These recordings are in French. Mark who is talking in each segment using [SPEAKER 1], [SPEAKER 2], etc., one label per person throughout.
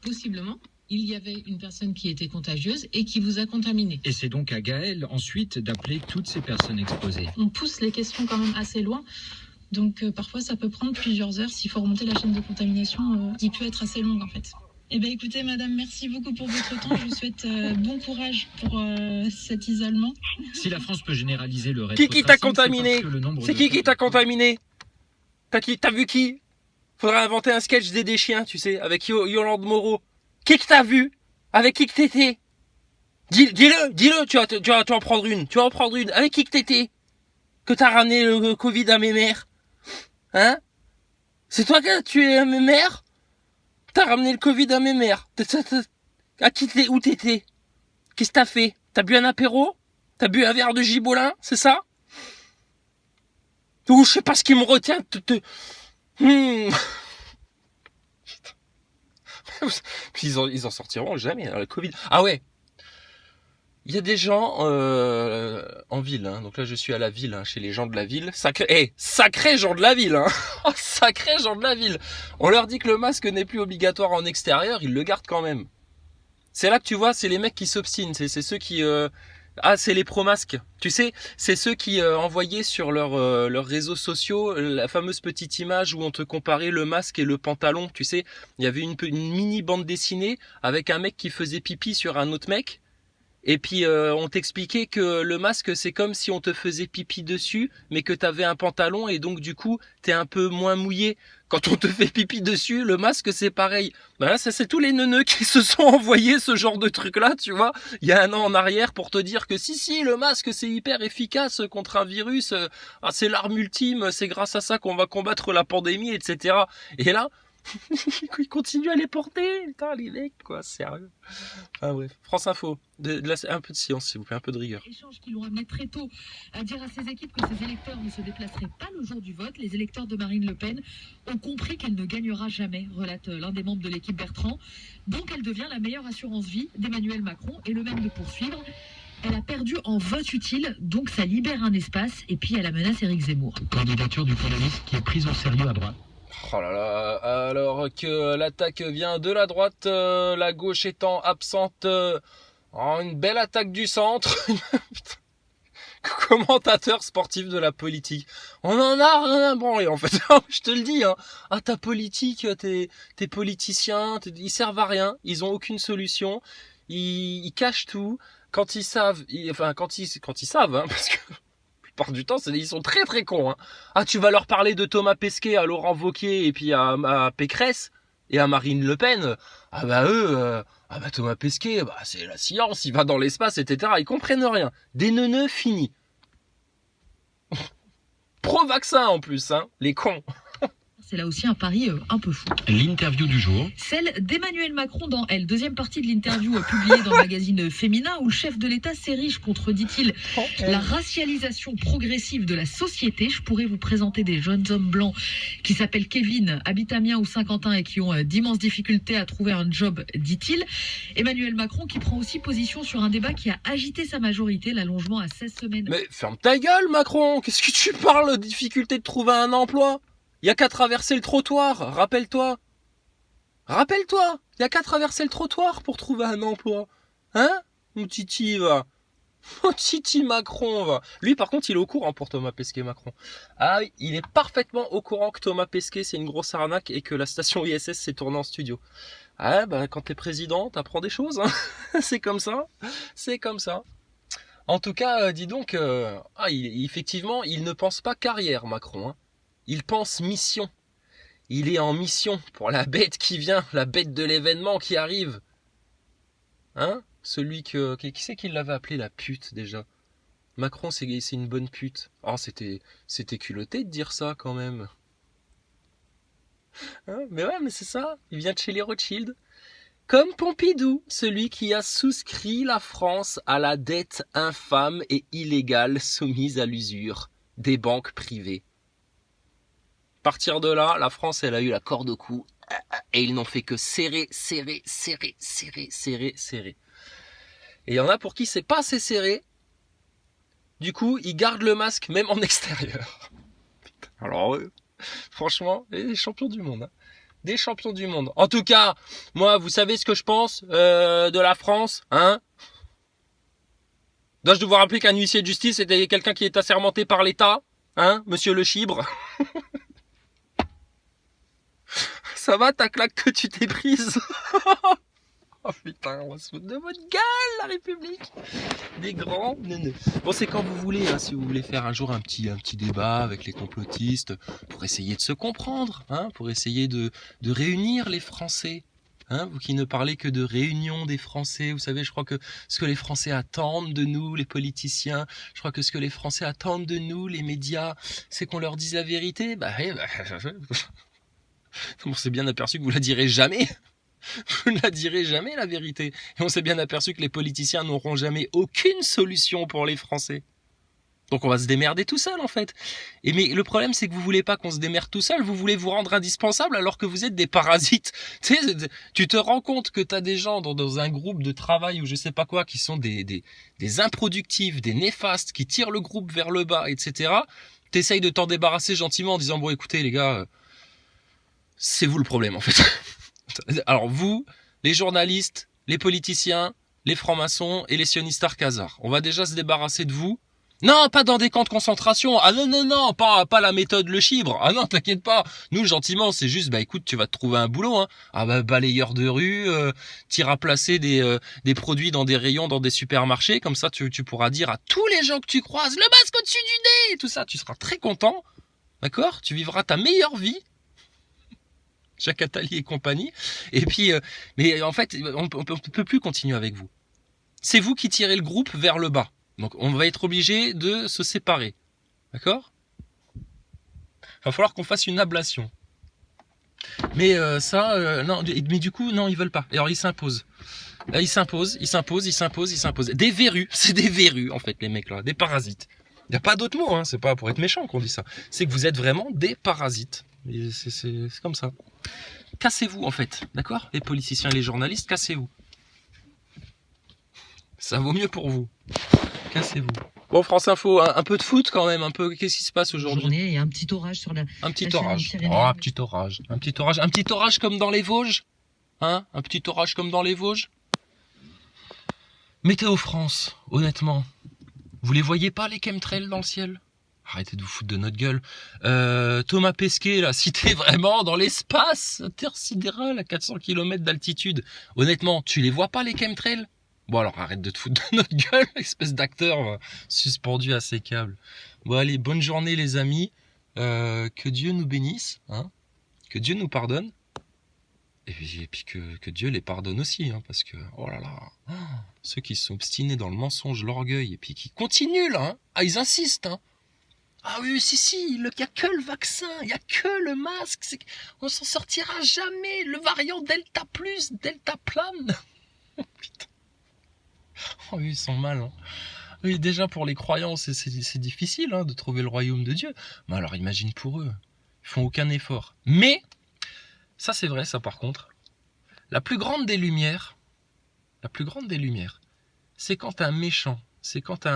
[SPEAKER 1] possiblement, il y avait une personne qui était contagieuse et qui vous a contaminé.
[SPEAKER 2] Et c'est donc à Gaël ensuite d'appeler toutes ces personnes exposées.
[SPEAKER 1] On pousse les questions quand même assez loin. Donc parfois ça peut prendre plusieurs heures s'il faut remonter la chaîne de contamination qui peut être assez longue en fait. Eh bien écoutez madame, merci beaucoup pour votre temps. Je vous souhaite bon courage pour cet isolement.
[SPEAKER 2] Si la France peut généraliser le rétro-tracing,
[SPEAKER 3] Qui t'a contaminé?
[SPEAKER 2] C'est
[SPEAKER 3] qui t'a contaminé? T'as vu qui? Faudrait inventer un sketch des chiens, tu sais, avec Yolande Moreau. Qui que t'as vu? Avec qui que t'étais? Dis-le, tu vas en prendre une. Tu vas en prendre une. Avec qui que t'étais? Que t'as ramené le Covid à mes mères? Hein? C'est toi qui as tué mes mères? T'as ramené le Covid à mes mères. Où t'étais? Qu'est-ce que t'as fait? T'as bu un apéro? T'as bu un verre de gibolin? C'est ça? Ou je sais pas ce qui me retient. Puis ils en sortiront jamais, hein, le Covid. Ah ouais. Il y a des gens en ville, hein. Donc là je suis à la ville, hein, chez les gens de la ville. Sacrés gens de la ville, hein. Sacrés gens de la ville. On leur dit que le masque n'est plus obligatoire en extérieur, ils le gardent quand même. C'est là que tu vois, c'est les mecs qui s'obstinent, c'est ceux qui c'est les pro-masques. Tu sais, c'est ceux qui envoyaient sur leurs réseaux sociaux la fameuse petite image où on te comparait le masque et le pantalon. Tu sais, il y avait une mini bande dessinée avec un mec qui faisait pipi sur un autre mec. Et puis on t'expliquait que le masque c'est comme si on te faisait pipi dessus, mais que t'avais un pantalon et donc du coup t'es un peu moins mouillé. Quand on te fait pipi dessus, le masque c'est pareil. Ben là, ça c'est tous les neuneux qui se sont envoyés ce genre de truc là, tu vois. Il y a un an en arrière pour te dire que si le masque c'est hyper efficace contre un virus, c'est l'arme ultime, c'est grâce à ça qu'on va combattre la pandémie, etc. Et là, ils continuent à les porter, putain les mecs quoi, sérieux. Ah bref, France Info, un peu de science s'il vous plaît, un peu de rigueur.
[SPEAKER 1] Échanges qui l'ont amené très tôt à dire à ses équipes que ses électeurs ne se déplaceraient pas le jour du vote. Les électeurs de Marine Le Pen ont compris qu'elle ne gagnera jamais, relate l'un des membres de l'équipe Bertrand. Donc elle devient la meilleure assurance vie d'Emmanuel Macron et le même de poursuivre. Elle a perdu en vote utile, donc ça libère un espace et puis elle a menacé Éric Zemmour.
[SPEAKER 2] Candidature du communiste qui est prise au sérieux à droite.
[SPEAKER 3] Oh là là, alors que l'attaque vient de la droite, la gauche étant absente, une belle attaque du centre. Commentateur sportif de la politique. On en a rien à branler en fait, je te le dis. Hein. Ah ta politique, tes politiciens, ils servent à rien, ils ont aucune solution, ils cachent tout. Quand ils savent, quand ils savent, hein, parce que la plupart du temps, ils sont très très cons. Hein. Ah, tu vas leur parler de Thomas Pesquet à Laurent Wauquiez et puis à Pécresse et à Marine Le Pen. Ah bah eux, Thomas Pesquet, c'est la science, il va dans l'espace, etc. Ils comprennent rien. Des neuneux finis. Pro-vaccin en plus, hein, les cons.
[SPEAKER 1] C'est là aussi un pari un peu fou.
[SPEAKER 2] L'interview du jour.
[SPEAKER 1] Celle d'Emmanuel Macron dans Elle. Deuxième partie de l'interview publiée dans le magazine Féminin où le chef de l'État s'érige contre, dit-il, la racialisation progressive de la société. Je pourrais vous présenter des jeunes hommes blancs qui s'appellent Kevin, habitent Amiens ou Saint-Quentin et qui ont d'immenses difficultés à trouver un job, dit-il. Emmanuel Macron qui prend aussi position sur un débat qui a agité sa majorité, l'allongement à 16 semaines.
[SPEAKER 3] Mais ferme ta gueule Macron, qu'est-ce que tu parles de difficulté de trouver un emploi? Il y a qu'à traverser le trottoir, rappelle-toi. Rappelle-toi, il y a qu'à traverser le trottoir pour trouver un emploi. Hein? Mon titi, va. Mon titi Macron, va. Lui, par contre, il est au courant pour Thomas Pesquet, Macron. Ah oui, il est parfaitement au courant que Thomas Pesquet, c'est une grosse arnaque et que la station ISS s'est tournée en studio. Ah, quand t'es président, t'apprends des choses, hein. C'est comme ça. C'est comme ça. En tout cas, dis donc, effectivement, il ne pense pas carrière, Macron, hein. Il pense mission. Il est en mission pour la bête qui vient, la bête de l'événement qui arrive. Hein? Celui qui c'est qui l'avait appelé la pute déjà? Macron, c'est une bonne pute. Oh, c'était culotté de dire ça quand même. Hein? Mais ouais, mais c'est ça. Il vient de chez les Rothschild. Comme Pompidou, celui qui a souscrit la France à la dette infâme et illégale soumise à l'usure des banques privées. À partir de là, la France, elle a eu la corde au cou et ils n'ont fait que serrer. Et il y en a pour qui c'est pas assez serré. Du coup, ils gardent le masque même en extérieur. Alors, franchement, les champions du monde. Hein. Des champions du monde. En tout cas, moi, vous savez ce que je pense de la France, hein? Dois-je devoir rappeler qu'un huissier de justice était quelqu'un qui est assermenté par l'État, hein, monsieur Le Chibre? Ça va ta claque que tu t'es prise? Oh putain, on va se foutre de votre gueule, la République. Des grands neuneux. Bon, c'est quand vous voulez, hein, si vous voulez faire un jour un petit débat avec les complotistes, pour essayer de se comprendre, hein, pour essayer de réunir les Français. Hein, vous qui ne parlez que de réunion des Français, vous savez, je crois que ce que les Français attendent de nous, les politiciens, je crois que ce que les Français attendent de nous, les médias, c'est qu'on leur dise la vérité. On s'est bien aperçu que vous la direz jamais. Vous ne la direz jamais, la vérité. Et on s'est bien aperçu que les politiciens n'auront jamais aucune solution pour les Français. Donc on va se démerder tout seul, en fait. Mais le problème, c'est que vous voulez pas qu'on se démerde tout seul, vous voulez vous rendre indispensable alors que vous êtes des parasites. Tu te rends compte que tu as des gens dans un groupe de travail ou je sais pas quoi, qui sont des improductifs, des néfastes, qui tirent le groupe vers le bas, etc. T'essayes de t'en débarrasser gentiment en disant, bon écoutez les gars, c'est vous le problème, en fait. Alors vous, les journalistes, les politiciens, les francs-maçons et les sionistes Khazars, on va déjà se débarrasser de vous. Non, pas dans des camps de concentration. Ah non, pas la méthode Le Chibre. Ah non, t'inquiète pas. Nous, gentiment, c'est juste, écoute, tu vas te trouver un boulot, hein. Ah balayeur de rue, t'iras placer des produits dans des rayons, dans des supermarchés. Comme ça, tu pourras dire à tous les gens que tu croises, le masque au-dessus du nez, tout ça. Tu seras très content. D'accord? Tu vivras ta meilleure vie. Jacques Attali et compagnie. Et puis, mais en fait, on peut plus continuer avec vous. C'est vous qui tirez le groupe vers le bas. Donc, on va être obligé de se séparer. D'accord? Il va falloir qu'on fasse une ablation. Mais non, mais du coup, non, ils veulent pas. Alors, ils s'imposent. Là, ils s'imposent. Des verrues. C'est des verrues, en fait, les mecs là. Des parasites. Il n'y a pas d'autre mot, hein. C'est pas pour être méchant qu'on dit ça. C'est que vous êtes vraiment des parasites. C'est comme ça. Cassez-vous, en fait. D'accord? Les politiciens et les journalistes, cassez-vous. Ça vaut mieux pour vous. Cassez-vous. Bon, France Info, un peu de foot quand même, un peu. Qu'est-ce qui se passe aujourd'hui?
[SPEAKER 1] Il y a un petit orage sur la.
[SPEAKER 3] Un petit orage. Oh, un petit orage. Un petit orage comme dans les Vosges. Hein? Un petit orage comme dans les Vosges. Météo France, honnêtement. Vous les voyez pas, les chemtrails dans le ciel? Arrêtez de vous foutre de notre gueule. Thomas Pesquet, là, si t'es vraiment dans l'espace intersidéral à 400 km d'altitude, honnêtement, tu les vois pas, les chemtrails? Bon alors arrête de te foutre de notre gueule, espèce d'acteur suspendu à ses câbles. Bon allez, bonne journée les amis, que Dieu nous bénisse, hein, que Dieu nous pardonne, et puis que Dieu les pardonne aussi, hein, parce que, oh là là, ceux qui sont obstinés dans le mensonge, l'orgueil, et puis qui continuent là, hein, ah ils insistent, hein. Ah oui, si, il n'y a que le vaccin, il n'y a que le masque, on s'en sortira jamais, le variant Delta+, Delta plane. Putain. Oh oui, ils sont mal. Hein. Oui, déjà pour les croyants, c'est difficile hein, de trouver le royaume de Dieu. Mais alors imagine pour eux, ils font aucun effort. Mais, ça c'est vrai, ça par contre, la plus grande des lumières, c'est quand un méchant, c'est quand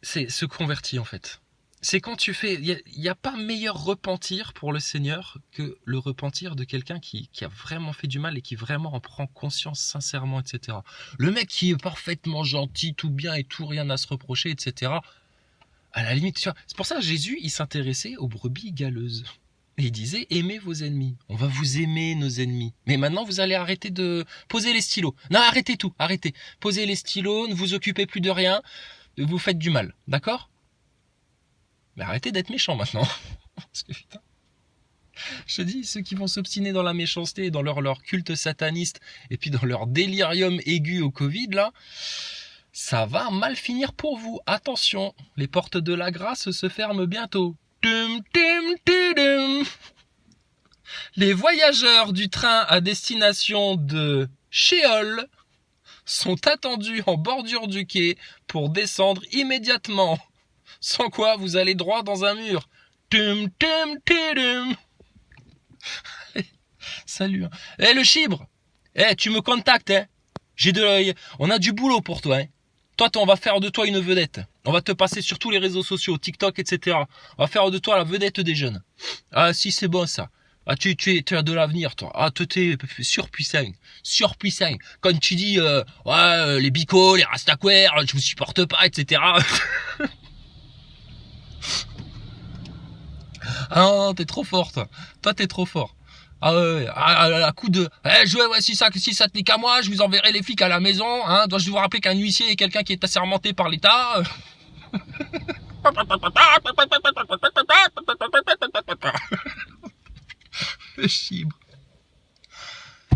[SPEAKER 3] c'est se convertit en fait. C'est quand tu fais... Il n'y a pas meilleur repentir pour le Seigneur que le repentir de quelqu'un qui a vraiment fait du mal et qui vraiment en prend conscience sincèrement, etc. Le mec qui est parfaitement gentil, tout bien et tout, rien à se reprocher, etc. À la limite, tu vois, c'est pour ça que Jésus, il s'intéressait aux brebis galeuses. Et il disait, aimez vos ennemis. On va vous aimer, nos ennemis. Mais maintenant, vous allez arrêter de... Poser les stylos. Non, arrêtez tout, arrêtez. Posez les stylos, ne vous occupez plus de rien. Vous faites du mal, d'accord ? Mais arrêtez d'être méchants maintenant. Parce que putain. Je te dis, ceux qui vont s'obstiner dans la méchanceté, dans leur culte sataniste, et puis dans leur délirium aigu au Covid, là, ça va mal finir pour vous. Attention, les portes de la grâce se ferment bientôt. Tum, tum, tum, tum. Les voyageurs du train à destination de Sheol sont attendus en bordure du quai pour descendre immédiatement. Sans quoi, vous allez droit dans un mur. Tum, tum, tum. Salut. Le Chibre. Tu me contactes, hein. On a du boulot pour toi, hein. Toi, on va faire de toi une vedette. On va te passer sur tous les réseaux sociaux, TikTok, etc. On va faire de toi la vedette des jeunes. Ah, si, c'est bon, ça. Ah, tu as de l'avenir, toi. Ah, tu es surpuissant. Quand tu dis, les bicos, les rastaquaires, je vous supporte pas, etc. Ah non, t'es trop fort, toi. Toi, t'es trop fort. Ah ouais, à coup de, si ça tenait qu'à moi, je vous enverrai les flics à la maison, hein. Dois-je vous rappeler qu'un huissier est quelqu'un qui est assermenté par l'État? Le chibre.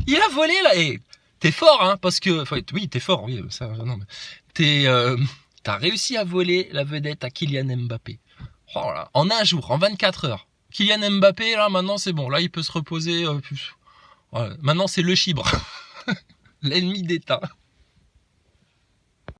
[SPEAKER 3] Il a volé, là, et t'es fort, hein, parce que, enfin, oui, t'es fort, oui, ça, non, mais t'as réussi à voler la vedette à Kylian Mbappé. Oh là, en un jour, en 24 heures. Kylian Mbappé, là, maintenant, c'est bon. Là, il peut se reposer. Voilà. Maintenant, c'est le chibre. L'ennemi d'État.